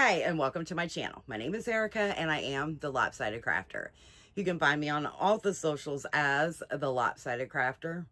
Hi, and welcome to my channel. My name is Erica, and I am the Lopsided Crafter. You can find me on all the socials as the Lopsided Crafter,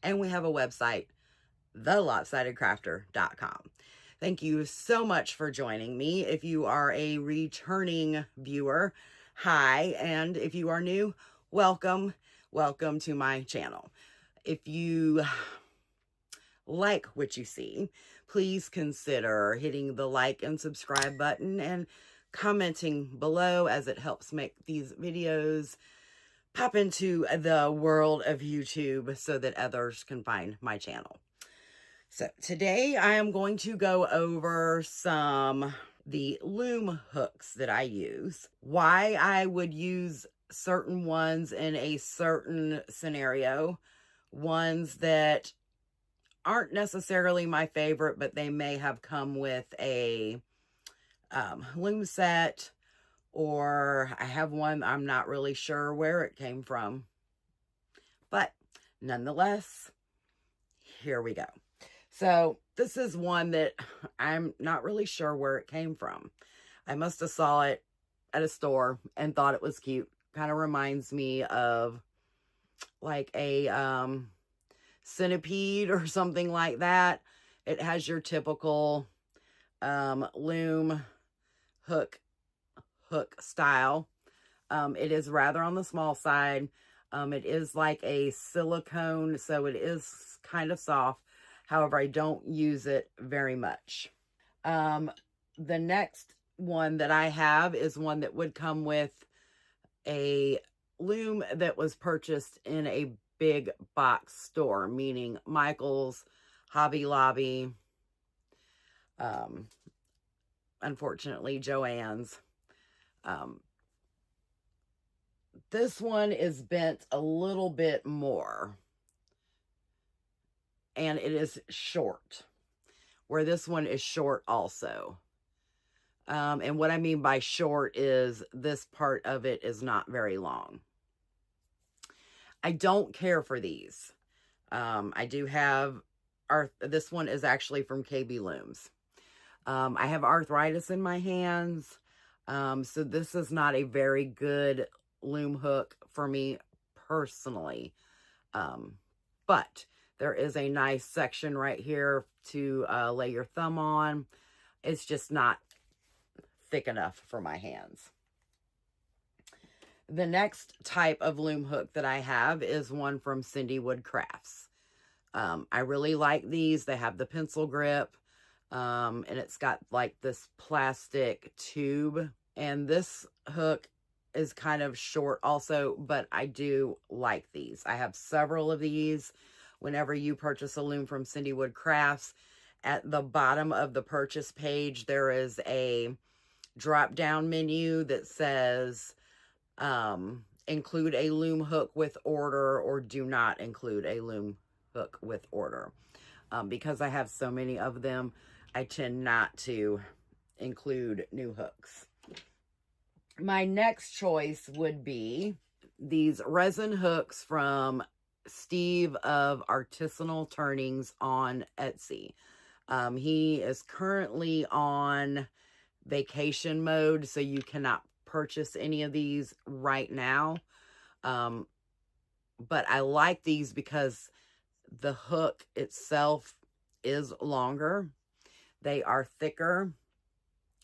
and we have a website, thelopsidedcrafter.com. Thank you so much for joining me. If you are a returning viewer, hi, and if you are new, welcome to my channel. If you like what you see, please consider hitting the like and subscribe button and commenting below, as it helps make these videos pop into the world of YouTube so that others can find my channel. So today I am going to go over the Loom hooks that I use, why I would use certain ones in a certain scenario, ones that aren't necessarily my favorite, but they may have come with a loom set, or I have one I'm not really sure where it came from. But nonetheless, here we go. So this is one that I'm not really sure where it came from. I must have saw it at a store and thought it was cute. Kind of reminds me of like a centipede or something like that. It has your typical loom hook style. It is rather on the small side. It is like a silicone, so it is kind of soft. However, I don't use it very much. The next one that I have is one that would come with a loom that was purchased in a big box store, meaning Michael's, Hobby Lobby, unfortunately Joann's. This one is bent a little bit more, and it is short, where this one is short also. And what I mean by short is this part of it is not very long. I don't care for these. I do have, this one is actually from KB Looms. I have arthritis in my hands, so this is not a very good loom hook for me personally. But there is a nice section right here to lay your thumb on. It's just not thick enough for my hands. The next type of loom hook that I have is one from Cindy Wood Crafts. I really like these. They have the pencil grip, and it's got like this plastic tube. And this hook is kind of short also, but I do like these. I have several of these. Whenever you purchase a loom from Cindy Wood Crafts, at the bottom of the purchase page, there is a drop-down menu that says include a loom hook with order, or do not include a loom hook with order. Because I have so many of them, I tend not to include new hooks. My next choice would be these resin hooks from Steve of Artisanal Turnings on Etsy. He is currently on vacation mode, so you cannot purchase any of these right now. But I like these because the hook itself is longer. They are thicker.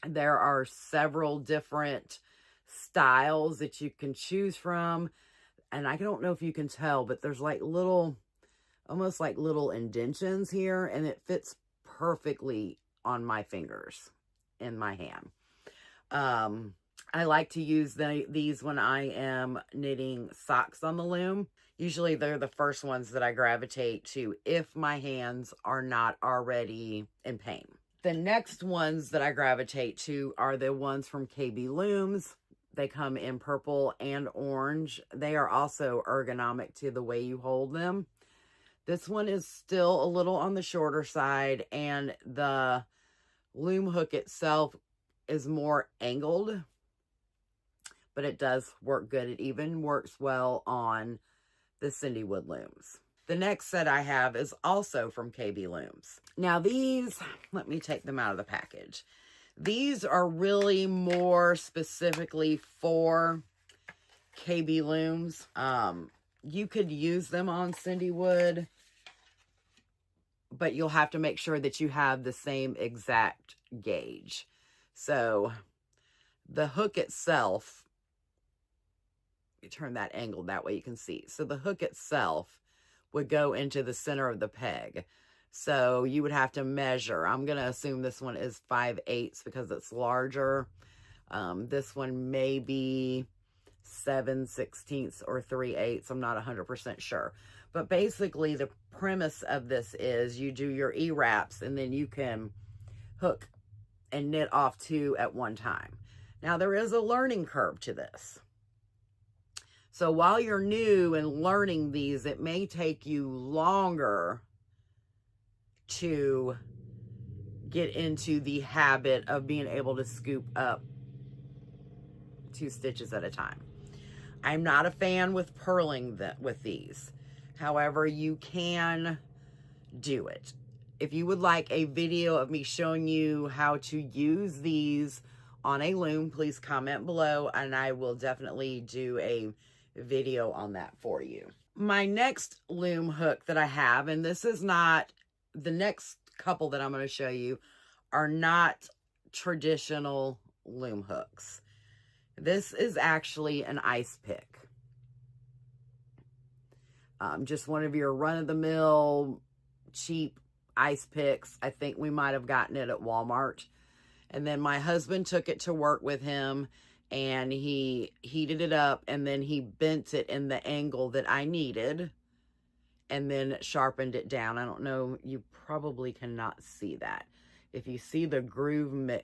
There are several different styles that you can choose from. And I don't know if you can tell, but there's like almost like little indentions here, and it fits perfectly on my fingers in my hand. I like to use these when I am knitting socks on the loom. Usually they're the first ones that I gravitate to if my hands are not already in pain. The next ones that I gravitate to are the ones from KB Looms. They come in purple and orange. They are also ergonomic to the way you hold them. This one is still a little on the shorter side, and the loom hook itself is more angled, but it does work good. It even works well on the Cindy Wood looms. The next set I have is also from KB Looms. Now these, let me take them out of the package. These are really more specifically for KB Looms. You could use them on Cindy Wood, but you'll have to make sure that you have the same exact gauge. So the hook itself, you turn that angled that way you can see. So the hook itself would go into the center of the peg. So you would have to measure. I'm going to assume this one is 5/8 because it's larger. This one may be 7/16 or 3/8. I'm not 100% sure. But basically the premise of this is you do your E-wraps and then you can hook and knit off 2 at one time. Now there is a learning curve to this. So while you're new and learning these, it may take you longer to get into the habit of being able to scoop up 2 stitches at a time. I'm not a fan with purling with these. However, you can do it. If you would like a video of me showing you how to use these on a loom, please comment below and I will definitely do a video on that for you. My next loom hook that I have, and this is not, the next couple that I'm going to show you are not traditional loom hooks. This is actually an ice pick. Just one of your run-of-the-mill cheap ice picks. I think we might have gotten it at Walmart. And then my husband took it to work with him and he heated it up and then he bent it in the angle that I needed and then sharpened it down. I don't know, you probably cannot see that. If you see the groove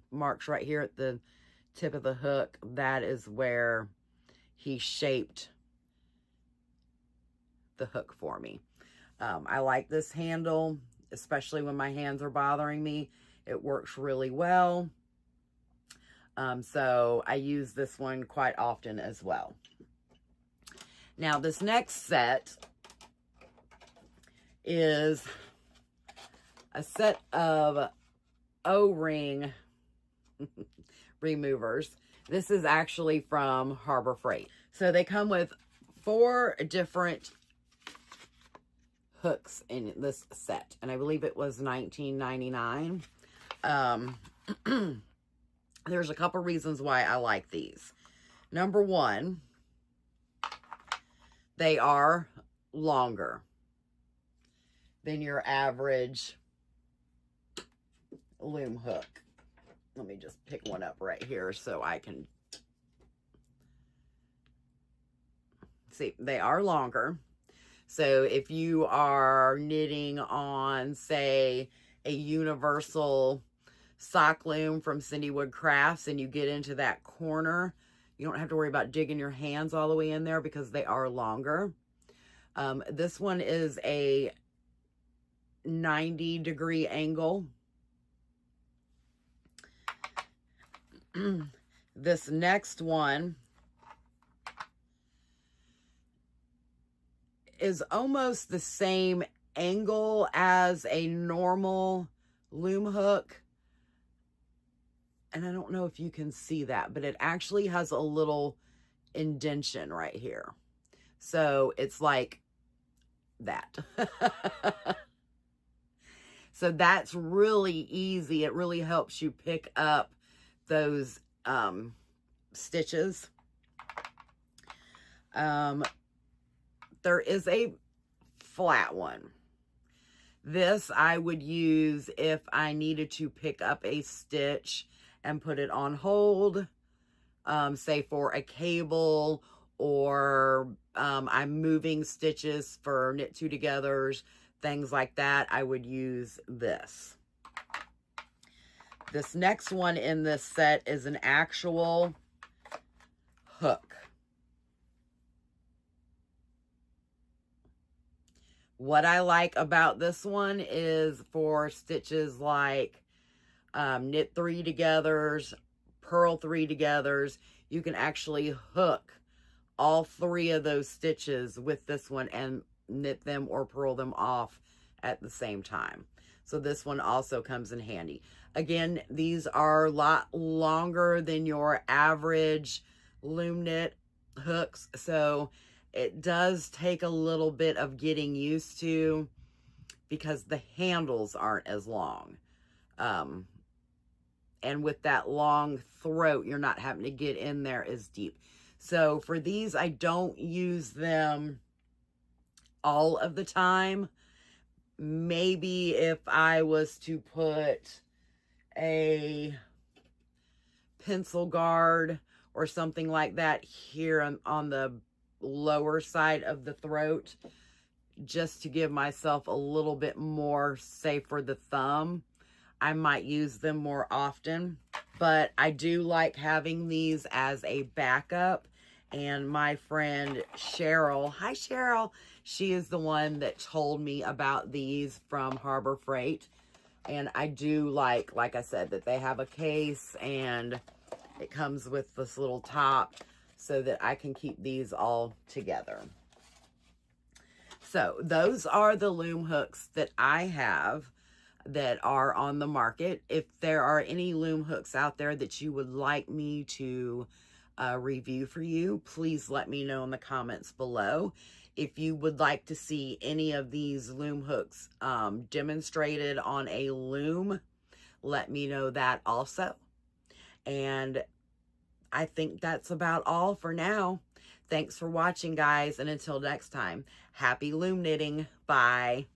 marks right here at the tip of the hook, that is where he shaped the hook for me. I like this handle, especially when my hands are bothering me. It works really well. So I use this one quite often as well. Now this next set is a set of O-ring removers. This is actually from Harbor Freight. So they come with 4 different hooks in this set, and I believe it was $19.99. There's a couple reasons why I like these. Number one, they are longer than your average loom hook. Let me just pick one up right here so I can see. They are longer. So if you are knitting on, say, a universal sock loom from Cindy Wood Crafts and you get into that corner, you don't have to worry about digging your hands all the way in there because they are longer. This one is a 90-degree angle. This next one is almost the same angle as a normal loom hook. And I don't know if you can see that, but it actually has a little indentation right here. So it's like that. So that's really easy. It really helps you pick up those stitches. There is a flat one. This I would use if I needed to pick up a stitch and put it on hold, say for a cable, or I'm moving stitches for knit 2 togethers, things like that. I would use this. This next one in this set is an actual hook. What I like about this one is for stitches like knit 3 togethers, purl 3 togethers, you can actually hook all 3 of those stitches with this one and knit them or purl them off at the same time. So this one also comes in handy. Again, these are a lot longer than your average loom knit hooks, so it does take a little bit of getting used to because the handles aren't as long. And with that long throat, you're not having to get in there as deep. So for these, I don't use them all of the time. Maybe if I was to put a pencil guard or something like that here on the lower side of the throat, just to give myself a little bit more, say for the thumb, I might use them more often. But I do like having these as a backup. And my friend Cheryl, hi Cheryl, she is the one that told me about these from Harbor Freight. And I do like I said, that they have a case and it comes with this little top so that I can keep these all together. So those are the loom hooks that I have that are on the market. If there are any loom hooks out there that you would like me to review for you, please let me know in the comments below. If you would like to see any of these loom hooks demonstrated on a loom, let me know that also. And I think that's about all for now. Thanks for watching, guys, and until next time, happy loom knitting. Bye.